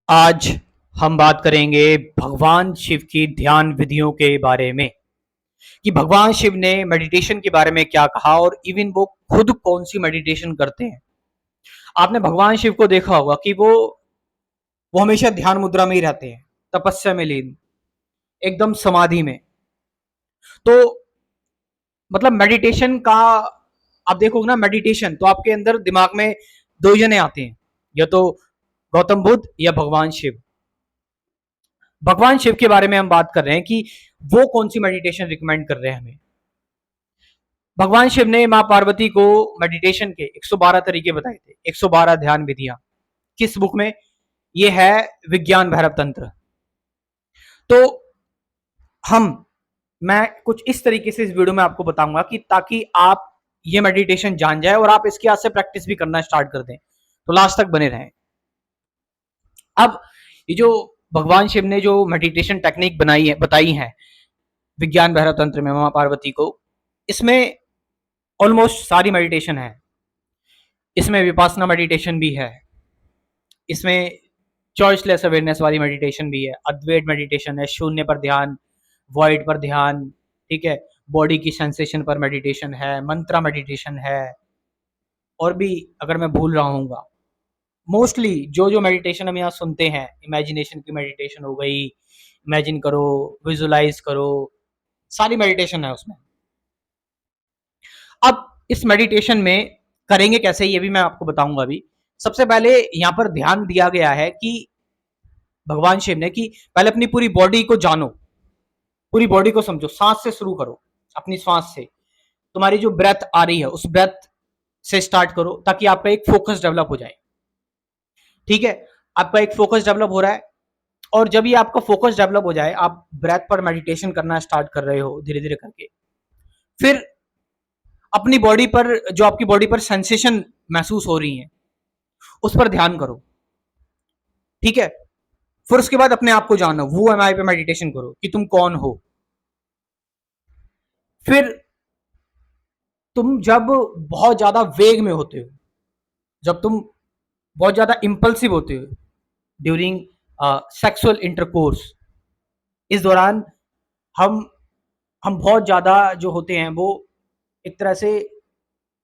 आज हम बात करेंगे भगवान शिव की ध्यान विधियों के बारे में कि भगवान शिव ने मेडिटेशन के बारे में क्या कहा और इवन वो खुद कौन सी मेडिटेशन करते हैं। आपने भगवान शिव को देखा होगा कि वो हमेशा ध्यान मुद्रा में ही रहते हैं, तपस्या में लीन, एकदम समाधि में। तो मतलब मेडिटेशन का आप देखोगे ना, मेडिटेशन तो आपके अंदर दिमाग में दो जने आते हैं, या तो गौतम बुद्ध या भगवान शिव। भगवान शिव के बारे में हम बात कर रहे हैं कि वो कौन सी मेडिटेशन रिकमेंड कर रहे हैं हमें। भगवान शिव ने मां पार्वती को मेडिटेशन के 112 तरीके बताए थे, 112 ध्यान विधियां। किस बुक में? ये है विज्ञान भैरव तंत्र। तो हम मैं कुछ इस तरीके से इस वीडियो में आपको बताऊंगा कि ताकि आप ये मेडिटेशन जान जाए और आप इसके आज से प्रैक्टिस भी करना स्टार्ट कर दें। तो लास्ट तक बने रहें। अब ये जो भगवान शिव ने जो मेडिटेशन टेक्निक बताई है विज्ञान भैरव तंत्र में मां पार्वती को, इसमें ऑलमोस्ट सारी मेडिटेशन है। इसमें विपासना मेडिटेशन भी है, इसमें चॉइसलेस अवेयरनेस वाली मेडिटेशन भी है, अद्वैत मेडिटेशन है, शून्य पर ध्यान, वॉइड पर ध्यान, ठीक है, बॉडी की सेंसेशन पर मेडिटेशन है, मंत्रा मेडिटेशन है, और भी अगर मैं भूल रहा हूँ। मोस्टली जो जो मेडिटेशन हम यहाँ सुनते हैं, इमेजिनेशन की मेडिटेशन हो गई, इमेजिन करो, विजुलाइज करो, सारी मेडिटेशन है उसमें। अब इस मेडिटेशन में करेंगे कैसे, ये भी मैं आपको बताऊंगा अभी। सबसे पहले यहाँ पर ध्यान दिया गया है कि भगवान शिव ने कि पहले अपनी पूरी बॉडी को जानो, पूरी बॉडी को समझो, सांस से शुरू करो, अपनी सांस से। तुम्हारी जो ब्रेथ आ रही है उस ब्रेथ से स्टार्ट करो ताकि आपका एक फोकस डेवलप हो जाए। ठीक है, आपका एक फोकस डेवलप हो रहा है, और जब ये आपका फोकस डेवलप हो जाए, आप ब्रेथ पर मेडिटेशन करना स्टार्ट कर रहे हो धीरे धीरे करके, फिर अपनी बॉडी पर, जो आपकी बॉडी पर सेंसेशन महसूस हो रही है, उस पर ध्यान करो। ठीक है, फिर उसके बाद अपने आप को जानो, वो एम आई पे मेडिटेशन करो कि तुम कौन हो। फिर तुम जब बहुत ज्यादा वेग में होते हो, जब तुम बहुत ज्यादा इंपल्सिव होते हो ड्यूरिंग सेक्सुअल इंटरकोर्स, इस दौरान हम हम बहुत ज्यादा जो होते हैं वो एक तरह से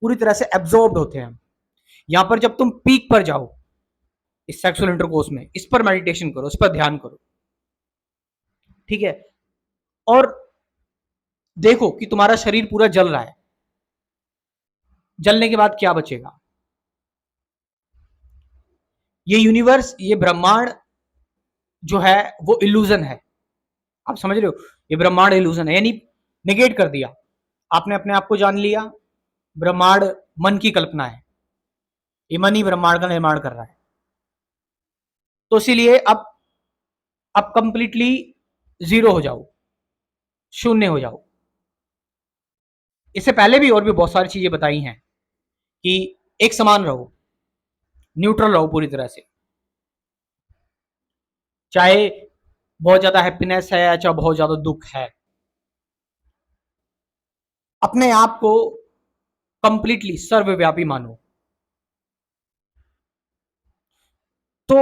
पूरी तरह से एब्जॉर्ब्ड होते हैं। यहां पर जब तुम पीक पर जाओ इस सेक्सुअल इंटरकोर्स में, इस पर मेडिटेशन करो, इस पर ध्यान करो। ठीक है, और देखो कि तुम्हारा शरीर पूरा जल रहा है। जलने के बाद क्या बचेगा? ये यूनिवर्स, ये ब्रह्मांड जो है वो इल्यूजन है। आप समझ रहे हो? ये ब्रह्मांड इल्यूजन है, यानी निगेट कर दिया आपने, अपने आप को जान लिया। ब्रह्मांड मन की कल्पना है, ये मन ही ब्रह्मांड का निर्माण कर रहा है। तो इसीलिए अब कंप्लीटली जीरो हो जाओ, शून्य हो जाओ। इससे पहले भी और भी बहुत सारी चीजें बताई हैं कि एक समान रहो, न्यूट्रल रहो पूरी तरह से, चाहे बहुत ज्यादा हैप्पीनेस है या चाहे बहुत ज्यादा दुख है। अपने आप को कंप्लीटली सर्वव्यापी मानो। तो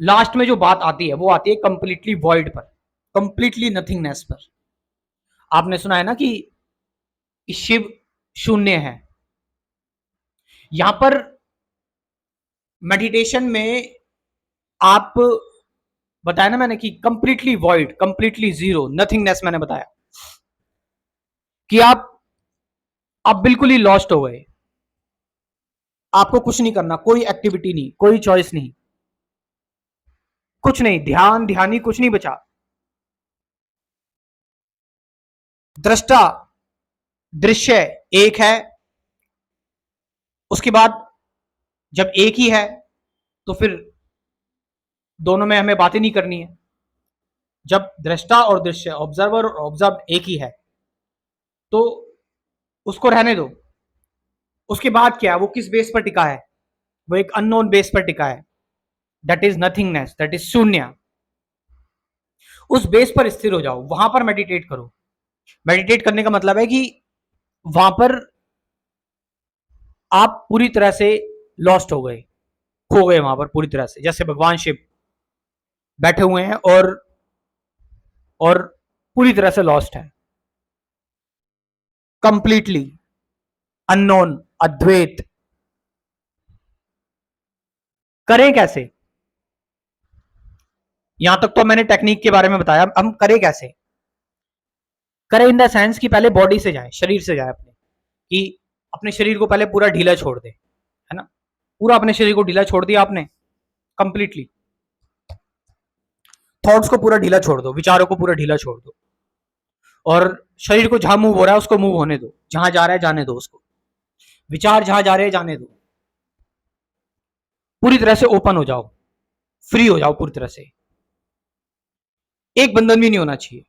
लास्ट में जो बात आती है वो आती है कंप्लीटली वॉइड पर, कंप्लीटली नथिंगनेस पर। आपने सुना है ना कि शिव शून्य है। यहां पर मेडिटेशन में आप, बताया ना मैंने कि completely void, completely zero, nothingness, मैंने बताया कि आप बिल्कुल ही लॉस्ट हो गए। आपको कुछ नहीं करना, कोई एक्टिविटी नहीं, कोई चॉइस नहीं, कुछ नहीं, ध्यान ध्यान ही कुछ नहीं बचा। दृष्टा, दृश्य एक है, उसके बाद जब एक ही है तो फिर दोनों में हमें बातें नहीं करनी है। जब दृष्टा और दृश्य, ऑब्जर्वर और ऑब्जर्व एक ही है तो उसको रहने दो। उसके बाद क्या है, वो किस बेस पर टिका है? वो एक अननोन बेस पर टिका है, that is nothingness, that is शून्य। उस बेस पर स्थिर हो जाओ, वहां पर मेडिटेट करो। मेडिटेट करने का मतलब है कि वहां पर आप पूरी तरह से लॉस्ट हो गए, खो गए वहां पर पूरी तरह से, जैसे भगवान शिव। बैठे हुए हैं और पूरी तरह से लॉस्ट है, कंप्लीटली अननोन, अद्वैत। करें कैसे? यहां तक तो मैंने टेक्निक के बारे में बताया, हम करें कैसे? करें इन द सेंस कि पहले बॉडी से जाए, शरीर से जाए अपने, कि अपने शरीर को पहले पूरा ढीला छोड़ दे, है ना? पूरा अपने शरीर को ढीला छोड़ दिया आपने कंप्लीटली, थॉट्स को पूरा ढीला छोड़ दो, विचारों को पूरा ढीला छोड़ दो, और शरीर को जहां मूव हो रहा है उसको मूव होने दो, जहां जा रहा है जाने दो उसको, विचार जहां जा रहे हैं जाने दो, पूरी तरह से ओपन हो जाओ, फ्री हो जाओ पूरी तरह से, एक बंधन भी नहीं होना चाहिए।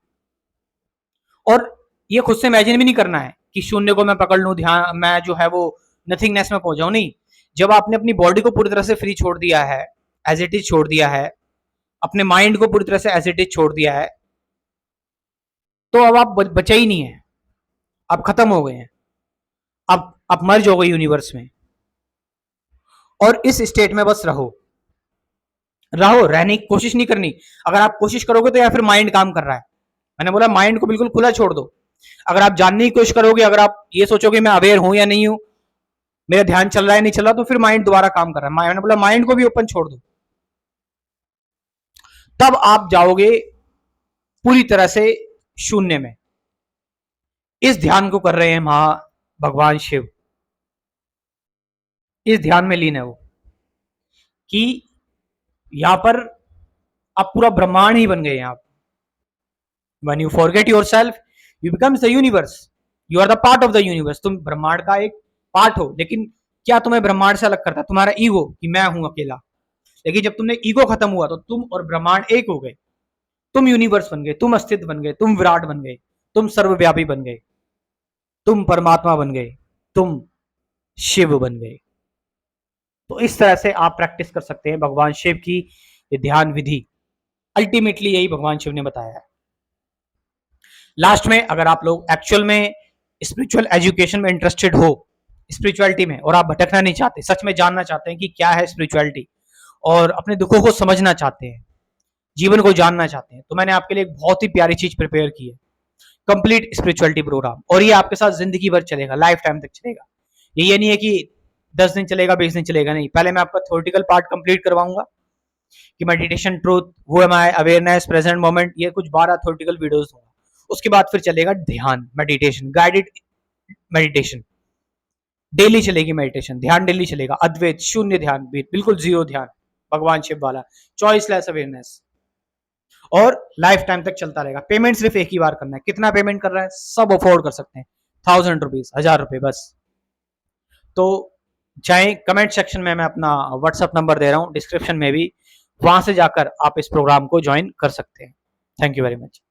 और ये खुद से इमेजिन भी नहीं करना है कि शून्य को मैं पकड़ लूं, ध्यान मैं जो है वो नथिंगनेस में पहुंच जाऊं, नहीं। जब आपने अपनी बॉडी को पूरी तरह से फ्री छोड़ दिया है, एज इट इज छोड़ दिया है, अपने माइंड को पूरी तरह से एज इट इज छोड़ दिया है, तो अब आप बचे ही नहीं है, आप खत्म हो गए हैं, आप मर्ज हो गए यूनिवर्स में, और इस स्टेट में बस रहो, रहने की कोशिश नहीं करनी। अगर आप कोशिश करोगे तो या फिर माइंड काम कर रहा है, मैंने बोला माइंड को बिल्कुल खुला छोड़ दो। अगर आप जानने की कोशिश करोगे, अगर आप ये सोचोगे मैं अवेयर हूं या नहीं हूं, मेरा ध्यान चल रहा है नहीं चल रहा, तो फिर माइंड दोबारा काम कर रहा है। मैंने बोला माइंड को भी ओपन छोड़ दो, तब आप जाओगे पूरी तरह से शून्य में। इस ध्यान को कर रहे हैं भगवान शिव, इस ध्यान में लीन है वो, कि यहां पर आप पूरा ब्रह्मांड ही बन गए हैं आप। When you forget yourself, you becomes the universe. You are the part of the universe. तुम ब्रह्मांड का एक पार्ट हो, लेकिन क्या तुम्हें ब्रह्मांड से अलग करता है? तुम्हारा ईगो, कि मैं हूं अकेला। लेकिन जब तुमने ईगो खत्म हुआ तो तुम और ब्रह्मांड एक हो गए, तुम यूनिवर्स बन गए, तुम अस्तित्व बन गए, तुम विराट बन गए, तुम सर्वव्यापी बन गए, तुम परमात्मा बन गए, तुम शिव बन गए। तो इस तरह से आप प्रैक्टिस कर सकते हैं भगवान शिव की ये ध्यान विधि। अल्टीमेटली यही भगवान शिव ने बताया है। लास्ट में, अगर आप लोग एक्चुअल में स्पिरिचुअल एजुकेशन में इंटरेस्टेड हो, स्पिरिचुअलिटी में, और आप भटकना नहीं चाहते, सच में जानना चाहते हैं कि क्या है स्पिरिचुअलिटी, और अपने दुखों को समझना चाहते हैं, जीवन को जानना चाहते हैं, तो मैंने आपके लिए एक बहुत ही प्यारी चीज प्रिपेयर की है, कंप्लीट स्पिरिचुअलिटी प्रोग्राम। और ये आपके साथ जिंदगी भर चलेगा, लाइफ टाइम तक चलेगा। ये नहीं है कि 10 दिन चलेगा, 20 दिन चलेगा, नहीं। पहले मैं आपका थ्योरेटिकल पार्ट कंप्लीट करवाऊंगा कि meditation, truth, who am I, awareness, present moment, ये कुछ 12 थ्योरेटिकल वीडियोस दूंगा। उसके बाद फिर चलेगा ध्यान, मेडिटेशन, गाइडेड मेडिटेशन, डेली चलेगी मेडिटेशन, ध्यान डेली चलेगा, अद्वैत, शून्य ध्यान, बिल्कुल जीरो ध्यान, भगवान शिव वाला, चॉइसलेस अवेयरनेस, और लाइफ टाइम तक चलता रहेगा। पेमेंट सिर्फ एक ही बार करना है। कितना पेमेंट कर रहा है? सब अफोर्ड कर सकते हैं, 1000 रुपीज, 1000 रुपए बस। तो चाहे कमेंट सेक्शन में मैं अपना व्हाट्सएप नंबर दे रहा हूं, डिस्क्रिप्शन में भी, वहां से जाकर आप इस प्रोग्राम को ज्वाइन कर सकते हैं। Thank you very much.